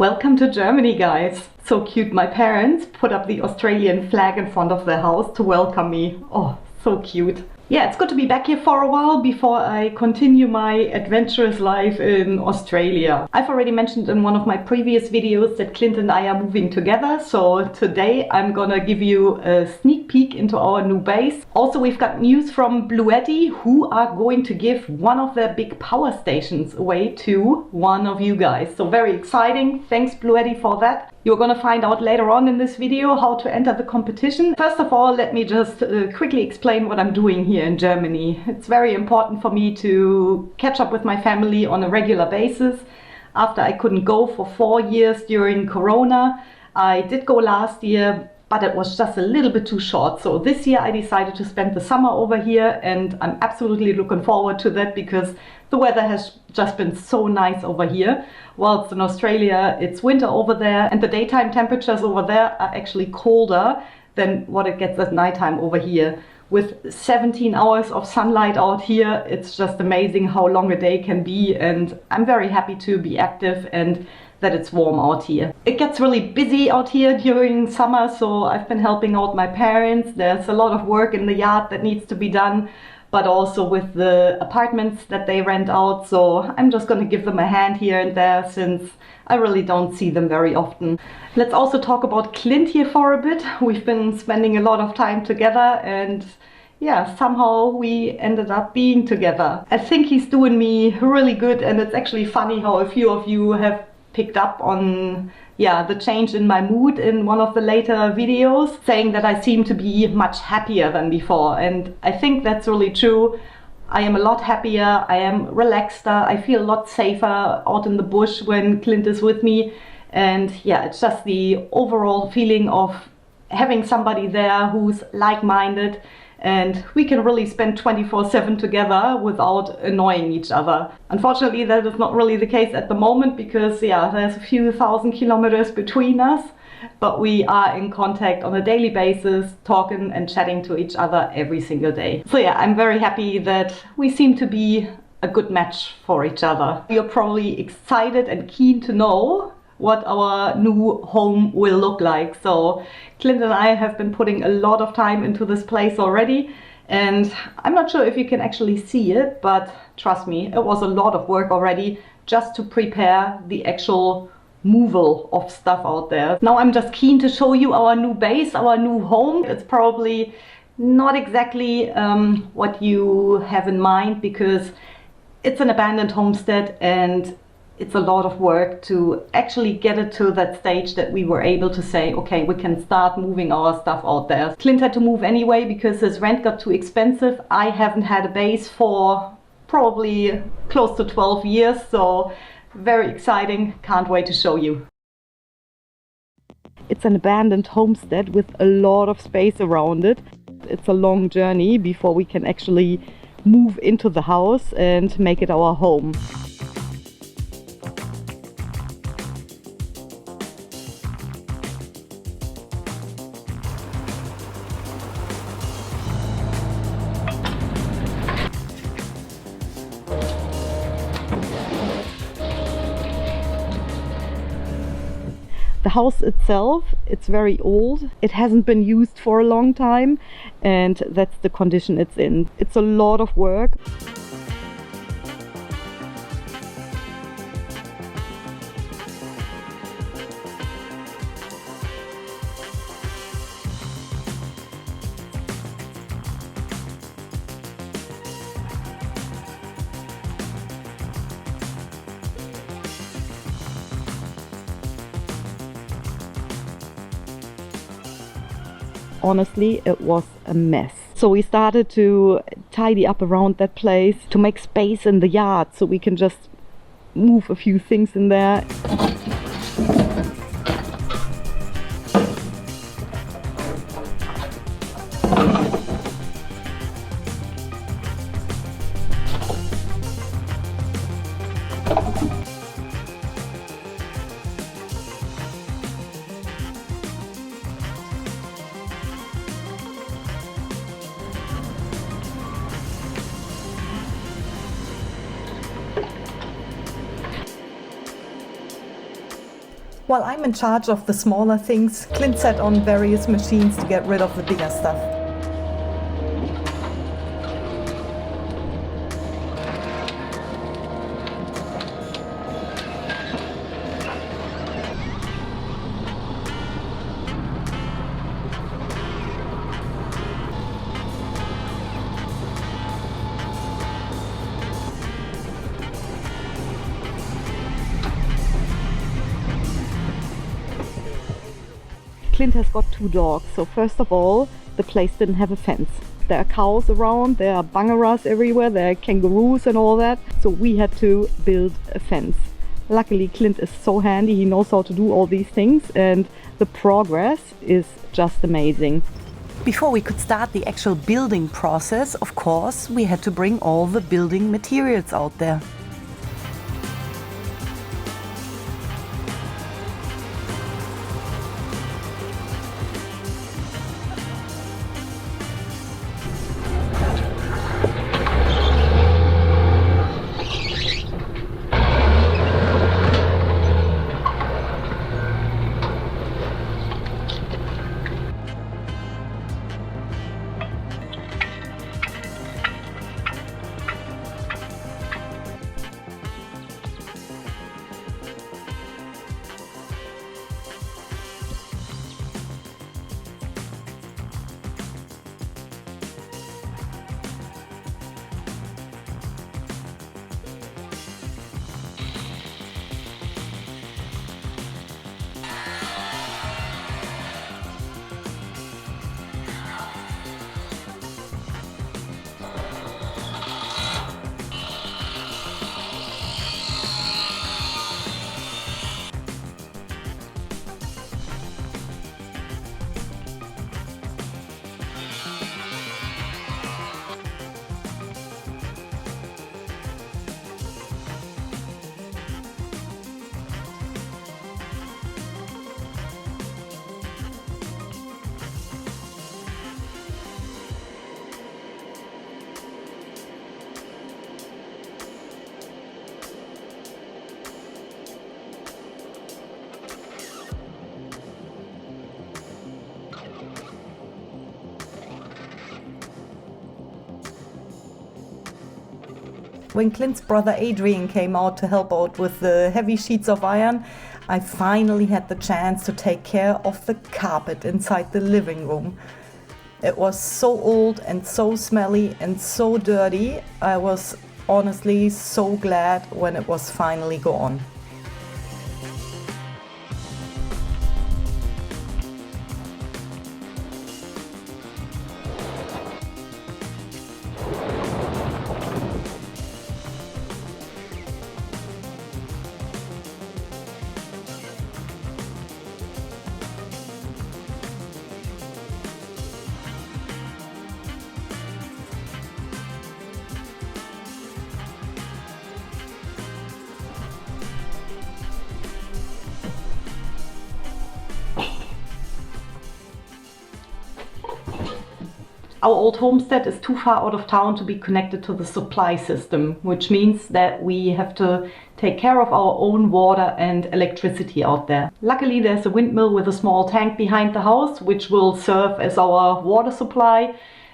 Welcome to Germany, guys. So cute. My parents put up the Australian flag in front of their house to welcome me. Oh, so cute. Yeah, it's good to be back here for a while before I continue my adventurous life in Australia. I've already mentioned in one of my previous videos that Clint and I are moving together. So today I'm gonna give you a sneak peek into our new base. Also, we've got news from BLUETTI, who are going to give one of their big power stations away to one of you guys. So very exciting. Thanks BLUETTI for that. You're gonna find out later on in this video how to enter the competition. First of all, let me just quickly explain what I'm doing here in Germany. It's very important for me to catch up with my family on a regular basis. After I couldn't go for 4 years during Corona, I did go last year, but it was just a little bit too short. So this year I decided to spend the summer over here, and I'm absolutely looking forward to that because the weather has just been so nice over here. Whilst in Australia it's winter over there, and the daytime temperatures over there are actually colder than what it gets at nighttime over here. With 17 hours of sunlight out here, it's just amazing how long a day can be, and I'm very happy to be active and that it's warm out here. It gets really busy out here during summer, so I've been helping out my parents. There's a lot of work in the yard that needs to be done, but also with the apartments that they rent out. So I'm just gonna give them a hand here and there since I really don't see them very often. Let's also talk about Clint here for a bit. We've been spending a lot of time together, and yeah, somehow we ended up being together. I think he's doing me really good, and it's actually funny how a few of you have picked up on the change in my mood in one of the later videos, saying that I seem to be much happier than before, and I think that's really true. I am a lot happier, I am relaxeder, I feel a lot safer out in the bush when Clint is with me, and yeah, it's just the overall feeling of having somebody there who's like-minded, and we can really spend 24/7 together without annoying each other. Unfortunately, that is not really the case at the moment because there's a few thousand kilometers between us, but we are in contact on a daily basis, talking and chatting to each other every single day. So yeah, I'm very happy that we seem to be a good match for each other. You're probably excited and keen to know what our new home will look like. So Clint and I have been putting a lot of time into this place already, and I'm not sure if you can actually see it, but trust me, it was a lot of work already just to prepare the actual moval of stuff out there. Now I'm just keen to show you our new base, our new home. It's probably not exactly what you have in mind because it's an abandoned homestead, and it's a lot of work to actually get it to that stage that we were able to say, okay, we can start moving our stuff out there. Clint had to move anyway because his rent got too expensive. I haven't had a base for probably close to 12 years, so very exciting. Can't wait to show you. It's an abandoned homestead with a lot of space around it. It's a long journey before we can actually move into the house and make it our home. The house itself, it's very old. It hasn't been used for a long time, and that's the condition it's in. It's a lot of work. Honestly, it was a mess. So we started to tidy up around that place to make space in the yard so we can just move a few things in there. While I'm in charge of the smaller things, Clint sat on various machines to get rid of the bigger stuff. Clint has got 2 dogs, so first of all, the place didn't have a fence. There are cows around, there are bangaras everywhere, there are kangaroos and all that, so we had to build a fence. Luckily, Clint is so handy, he knows how to do all these things, and the progress is just amazing. Before we could start the actual building process, of course, we had to bring all the building materials out there. When Clint's brother Adrian came out to help out with the heavy sheets of iron, I finally had the chance to take care of the carpet inside the living room. It was so old and so smelly and so dirty. I was honestly so glad when it was finally gone. Our old homestead is too far out of town to be connected to the supply system, which means that we have to take care of our own water and electricity out there. Luckily, there's a windmill with a small tank behind the house, which will serve as our water supply.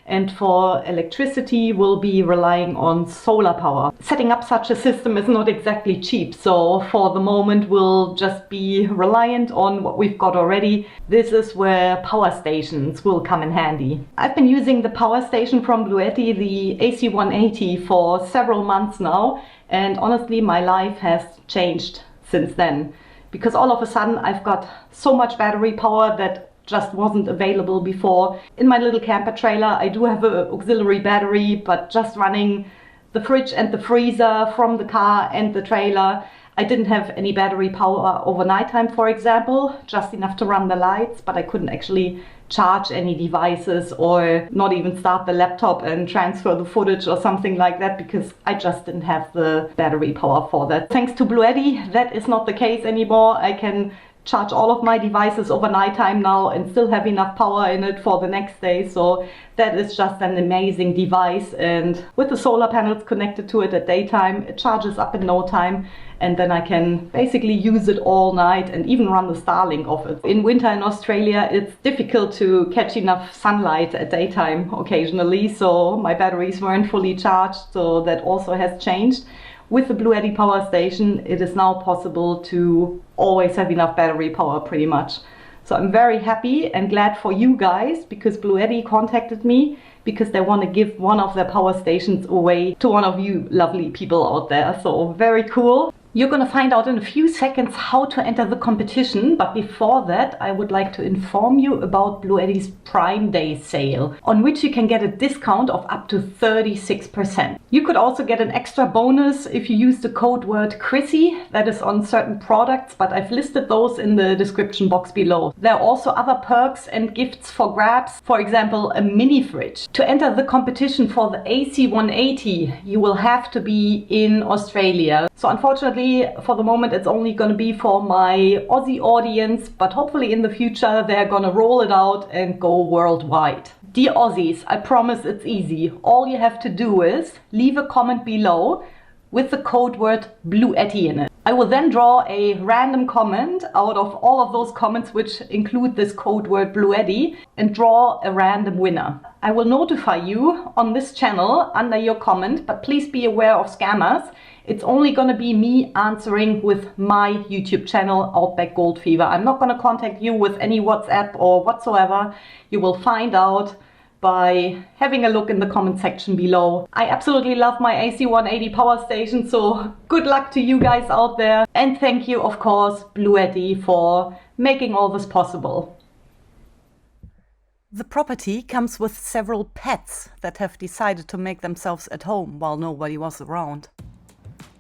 And for electricity, we'll be relying on solar power. Setting up such a system is not exactly cheap, so for the moment we'll just be reliant on what we've got already. This is where power stations will come in handy. I've been using the power station from BLUETTI, the AC180, for several months now, and honestly my life has changed since then. Because all of a sudden I've got so much battery power that just wasn't available before. In my little camper trailer I do have an auxiliary battery, but just running the fridge and the freezer from the car and the trailer, I didn't have any battery power overnight time, for example, just enough to run the lights, but I couldn't actually charge any devices or not even start the laptop and transfer the footage or something like that, because I just didn't have the battery power for that. Thanks to BLUETTI, that is not the case anymore. I can charge all of my devices overnight time now and still have enough power in it for the next day. So that is just an amazing device, and with the solar panels connected to it at daytime, it charges up in no time, and then I can basically use it all night and even run the Starlink off it. In winter in Australia, it's difficult to catch enough sunlight at daytime occasionally, so my batteries weren't fully charged, so that also has changed. With the BLUETTI power station, it is now possible to always have enough battery power pretty much. So I'm very happy and glad for you guys, because BLUETTI contacted me because they want to give one of their power stations away to one of you lovely people out there. So very cool. You're going to find out in a few seconds how to enter the competition, but before that I would like to inform you about BLUETTI's Prime Day sale, on which you can get a discount of up to 36%. You could also get an extra bonus if you use the code word Chrissy. That is on certain products, but I've listed those in the description box below. There are also other perks and gifts for grabs, for example a mini fridge. To enter the competition for the AC180 you will have to be in Australia. So unfortunately for the moment it's only going to be for my Aussie audience, but hopefully in the future they're going to roll it out and go worldwide. Dear Aussies, I promise it's easy. All you have to do is leave a comment below with the code word BLUETTI in it. I will then draw a random comment out of all of those comments which include this code word BLUETTI and draw a random winner. I will notify you on this channel under your comment, but please be aware of scammers. It's only going to be me answering with my YouTube channel, Outback Gold Fever. I'm not going to contact you with any WhatsApp or whatsoever. You will find out by having a look in the comment section below. I absolutely love my AC180 power station, so good luck to you guys out there. And thank you, of course, BLUETTI, for making all this possible. The property comes with several pets that have decided to make themselves at home while nobody was around.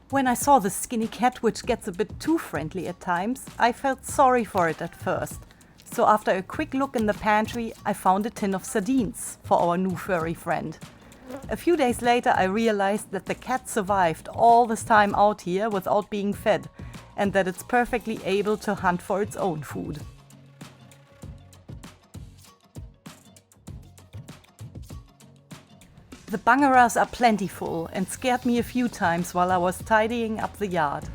When I saw the skinny cat, which gets a bit too friendly at times, I felt sorry for it at first. So after a quick look in the pantry, I found a tin of sardines for our new furry friend. A few days later I realized that the cat survived all this time out here without being fed, and that it's perfectly able to hunt for its own food. The bangaras are plentiful and scared me a few times while I was tidying up the yard.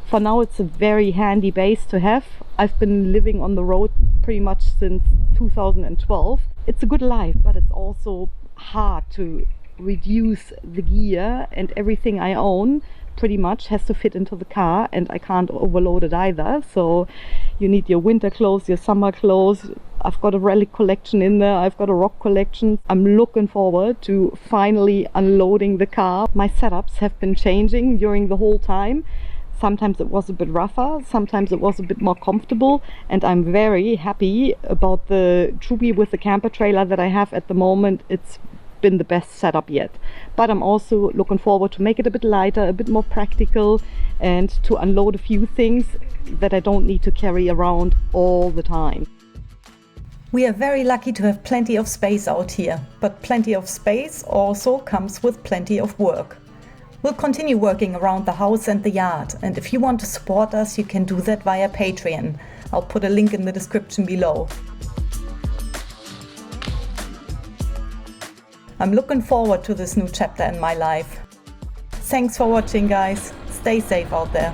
For now it's a very handy base to have. I've been living on the road pretty much since 2012. It's a good life, but it's also hard to reduce the gear, and everything I own pretty much has to fit into the car, and I can't overload it either. So you need your winter clothes, your summer clothes. I've got a relic collection in there, I've got a rock collection. I'm looking forward to finally unloading the car. My setups have been changing during the whole time. Sometimes it was a bit rougher, sometimes it was a bit more comfortable, and I'm very happy about the Truby with the camper trailer that I have at the moment. It's been the best setup yet. But I'm also looking forward to make it a bit lighter, a bit more practical, and to unload a few things that I don't need to carry around all the time. We are very lucky to have plenty of space out here, but plenty of space also comes with plenty of work. We'll continue working around the house and the yard, and if you want to support us, you can do that via Patreon. I'll put a link in the description below. I'm looking forward to this new chapter in my life. Thanks for watching, guys. Stay safe out there.